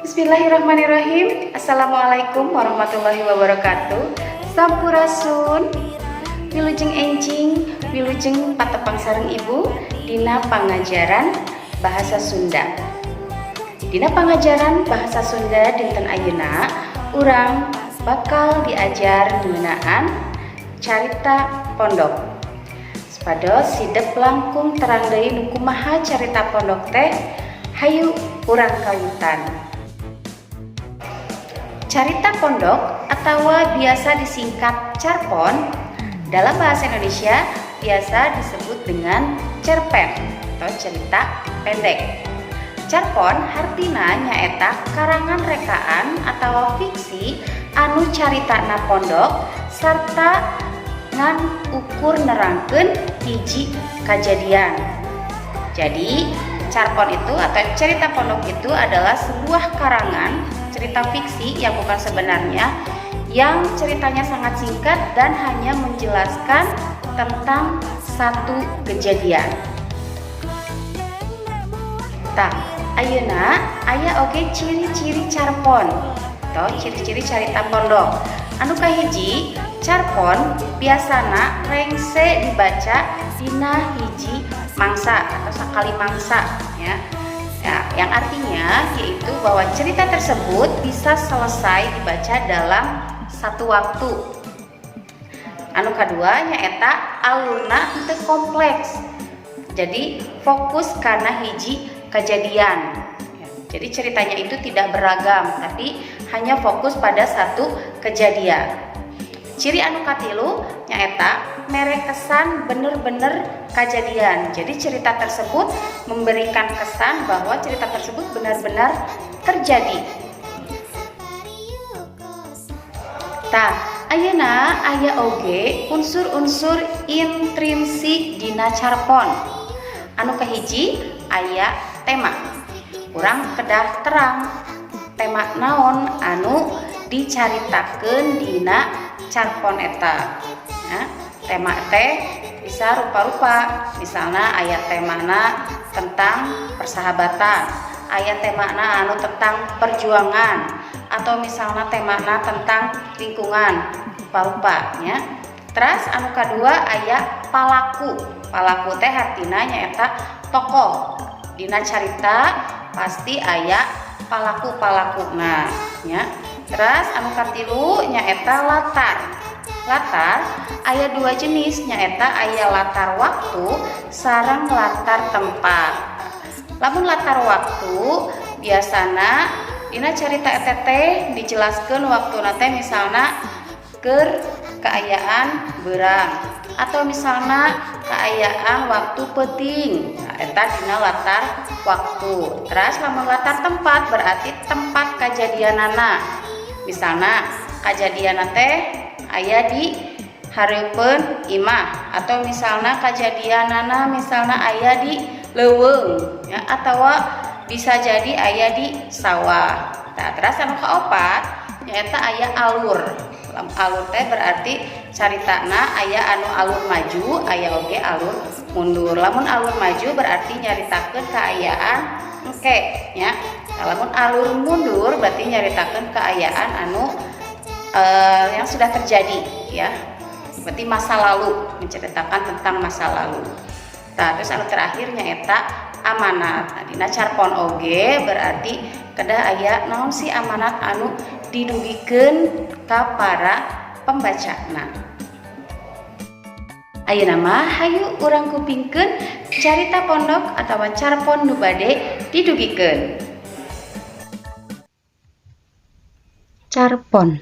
Bismillahirrahmanirrahim. Assalamualaikum warahmatullahi wabarakatuh. Sampurasun, wilujeng enjing, wilujeng patepang sareng ibu dina pangajaran bahasa Sunda. Dina pangajaran bahasa Sunda dinten ayeuna urang bakal diajar ngeunaan carita pondok. Supados sidep langkung terang deui nu kumaha carita pondok teh, hayu urang kawitan. Carita pondok atau biasa disingkat carpon dalam bahasa Indonesia biasa disebut dengan cerpen atau cerita pendek. Carpon hartina nyaeta karangan rekaan atau fiksi anu caritana pondok sarta ngan ukur nerangkeun hiji kajadian. Jadi carpon itu atau cerita pondok itu adalah sebuah karangan cerita fiksi yang bukan sebenarnya, yang ceritanya sangat singkat dan hanya menjelaskan tentang satu kejadian. Tah, ayeuna aya oge ciri-ciri carpon atau ciri-ciri carita pondok. Anu kahiji, carpon biasana rengse dibaca dina hiji mangsa atau sakali mangsa ya. Ya, yang artinya yaitu bahwa cerita tersebut bisa selesai dibaca dalam satu waktu. Anu kadua nyaeta alurna teu kompleks. Jadi fokus karena hiji kejadian. Ya, jadi ceritanya itu tidak beragam tapi hanya fokus pada satu kejadian. Ciri anu katilu nyaeta mere kesan bener-bener kejadian. Jadi cerita tersebut memberikan kesan bahwa cerita tersebut benar-benar terjadi. Tah, ayeuna aya oge unsur-unsur intrinsik dina carpon. Anu kahiji aya tema. Urang kedah terang tema naon anu dicaritakeun dina carpon eta. Nah, tema teh bisa rupa-rupa. Misalnya ayat temana tentang persahabatan, ayat temana anu tentang perjuangan, atau misalnya temana tentang lingkungan, rupa-rupa ya. Terus anu kadua ayat palaku. Palaku teh artina nyaeta tokoh. Dina carita pasti ayat palaku-palaku nah ya. Terus anu katilu nyaeta latar. Latar aya dua jenis nyaeta aya latar waktu sareng latar tempat. Lamun latar waktu biasana dina carita eta teh dijelaskeun waktuna teh misalna keur kaayaan beurang atau misalna kaayaan waktu penting. Nah, eta dina latar waktu. Terus lamun latar tempat berarti tempat kajadianana. Misalnya kejadian teh aya di hareupeun imah atau misalnya kejadianana misalnya aya di leuweung ya, atau bisa jadi aya di sawah. Nah, terus anu kaopat nyaeta aya alur. Alur teh berarti caritana aya anu alur maju, aya oge alur mundur. Lamun alur maju berarti nyaritakeun kaayaan engke ya. Lamun alur mundur berarti nyaritakeun kaayaan anu yang sudah terjadi ya. Berarti masa lalu, menceritakan tentang masa lalu. Nah, terus anu terakhir nyaeta amanat. Nah, dina carpon oge berarti kedah aya naon sih amanat anu didugikeun ka para pembacana. Ayeuna mah hayu urang kupingkeun carita pondok atawa carpon nu bade didugikeun. Carpon.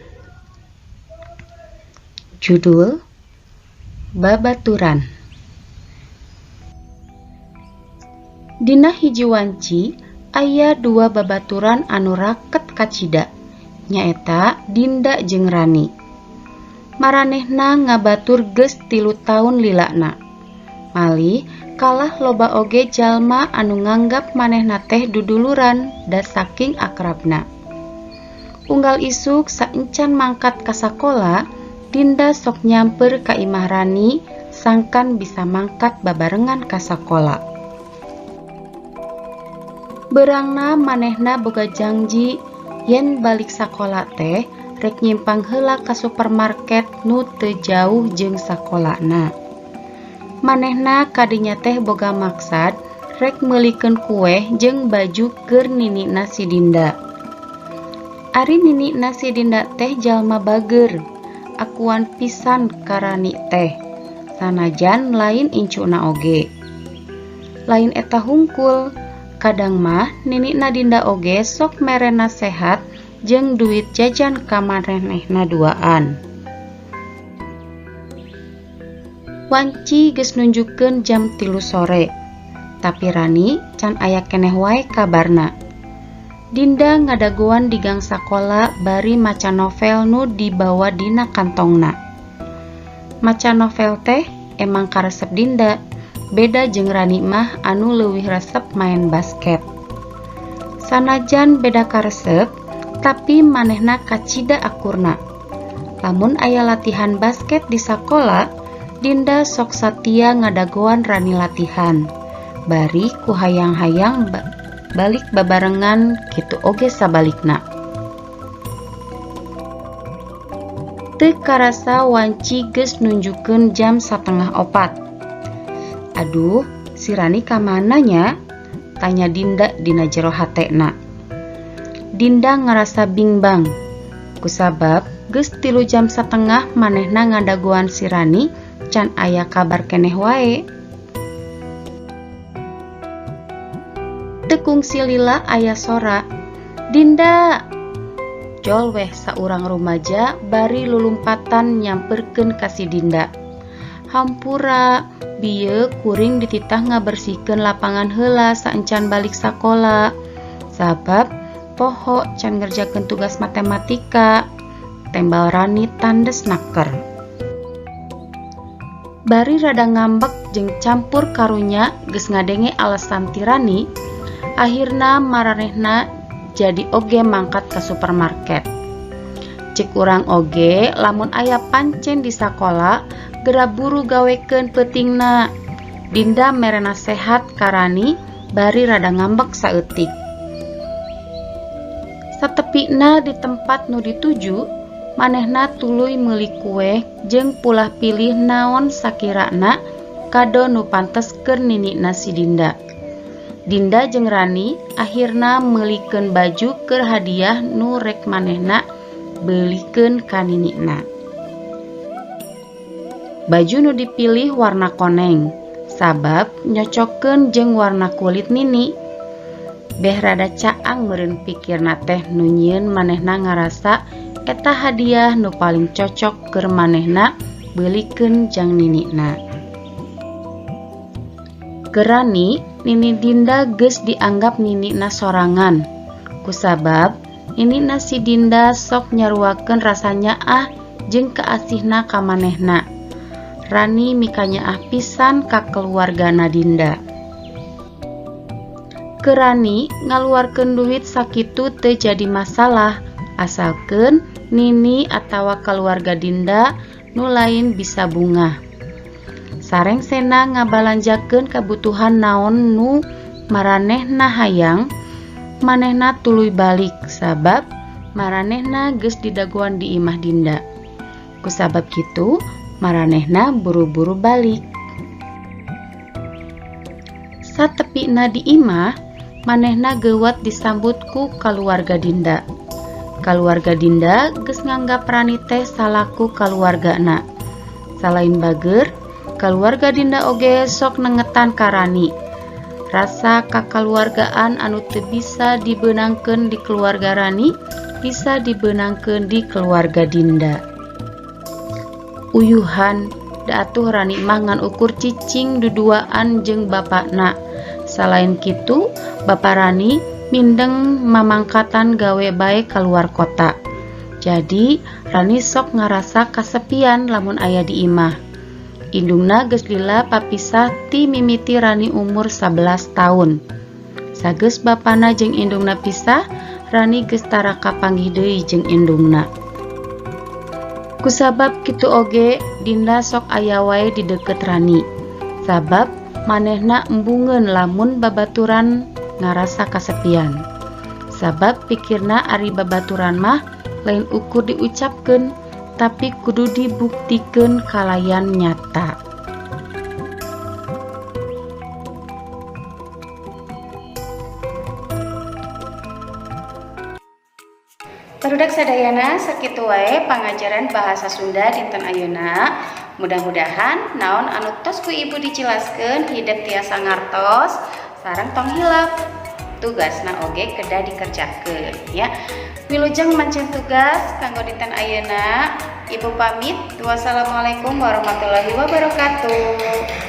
Judul Babaturan. Dina hiji wanci aya dua babaturan anu raket kacida nyaeta Dinda jeung Rani. Maranehna ngabatur geus 3 taun lilana. Malih kalah loba oge jalma anu nganggap manehna teh duduluran da saking akrabna. Unggal isuk saencan mangkat ka sakola, Dinda sok nyamper ka Imah Rani sangkan bisa mangkat babarengan ka sakola. Berangna manehna boga janji yen balik sakola teh rek nyimpang heula ka supermarket nu teu jauh jeung sakolana. Manehna kadinya teh boga maksad rek meulikeun kue jeung baju keur ninina si Dinda. Ari ninina si Dinda teh jalma bager, akuan pisan ka Rani teh, sanajan lain incuna oge. Lain eta hungkul, kadang mah ninina Dinda oge sok mere nasehat jeung duit jajan ka manehna duaan. Wanci geus nunjukkeun jam 3 sore, tapi Rani can aya keneh wae kabarna. Dinda ngadaguan di gang sakola bari maca novel nu dibawa dina kantongna. Maca novel teh emang karesep Dinda, beda jeung Rani mah anu leuwih resep main basket. Sanajan beda karesep, tapi manehna kacida akurna. Lamun aya latihan basket di sakola, Dinda sok satia ngadagoan Rani latihan. Bari ku hayang-hayang balik babarengan kitu oge sabalikna. Teu karasa wanci geus nunjukkeun jam 3:30. Aduh, si Rani ka mana nya? Tanya Dinda dina jero hatena. Dinda ngerasa bingbang, kusabab geus 3 jam setengah manehna ngadaguan si Rani can aya kabar keneh wae. Tekung si Lila aya sora, "Dinda!" Jol weh saurang rumaja bari lulumpatan nyamperkeun ka si Dinda. "Hampura, bieu kuring dititah ngabersihkeun lapangan heula saencan balik sakola. Sabab poho can ngerjakeun tugas matematika," tembal Rani tandes naker. Bari rada ngambek jeung campur karunya geus ngadenge alasan ti Rani, akhirna maranehna jadi oge mangkat ke supermarket. Cek urang oge lamun aya pancen di sakola gera buru gawekeun peutingna. Dinda mere nasehat ka Rani bari rada ngambek saeutik. Satepina di tempat nu dituju, manehna tuluy meuli kue jeung pulah pilih naon sakirana kado nu pantes keur ninina si Dinda. Dinda jeung Rani akhirna meulikeun baju keur hadiah nu rek manehna beulikeun ka ninina. Baju nu dipilih warna koneng, sabab nyocokeun jeung warna kulit Nini. Beh rada caang meureun pikirna teh nu nyieun manehna ngarasa eta hadiah nu paling cocok keur manehna beulikeun jang ninina. Gerani Nini Dinda geus dianggap ninina sorangan, kusabab ninina si Dinda sok nyaruakeun rasanya jeung kaasihna ka manehna. Rani mikanya pisan ka keluargana Dinda. Gerani ngaluarkeun duit sakitu teu jadi masalah, asalkeun Nini atawa keluarga Dinda nu lain bisa bungah. Sareng sena ngabalanjakeun kebutuhan naon nu maranehna hayang, manehna tuluy balik sabab maranehna geus didaguan di imah Dinda. Kusabab kitu maranehna buru-buru balik. Satepina di imah, manehna geuwat disambut ku keluarga Dinda. Keluarga Dinda geus nganggap Rani teh salaku keluargana. Salain bager, keluarga Dinda oge sok nengetan ka Rani. Rasa kakaluargaan anu teu bisa dibeunangkeun di keluarga Rani bisa dibeunangkeun di keluarga Dinda. Uyuhan, da atuh Rani mah ngan ukur cicing duduaan jeung bapakna. Salain kitu, Bapak Rani mindeng mamangkatan gawe bae keluar kota. Jadi, Rani sok ngarasa kasepian lamun aya di imah. Indungna geus lila papisah ti mimiti Rani umur 11 tahun. Sageus bapana jeung indungna pisah, Rani geus tara kapanggih deui jeung indungna. Kusabab kitu oge, Dinda sok aya wae di deukeut Rani. Sabab manehna embungeun lamun babaturan ngarasa kasepian. Sabab pikirna ari babaturan mah lain ukur diucapkeun tapi kudu dibuktikeun kalayan nyata. Barudak sadayana sakitu wae pangajaran bahasa Sunda dinten ayeuna. Mudah-mudahan naon anu tos ku ibu dijelaskeun hideuk tiasa ngartos sareng tong hilap. Tugasna oge kedah dikerjakeun ya. Wilujeng mancing tugas kanggo dinten ayeuna. Ibu pamit. Wassalamualaikum warahmatullahi wabarakatuh.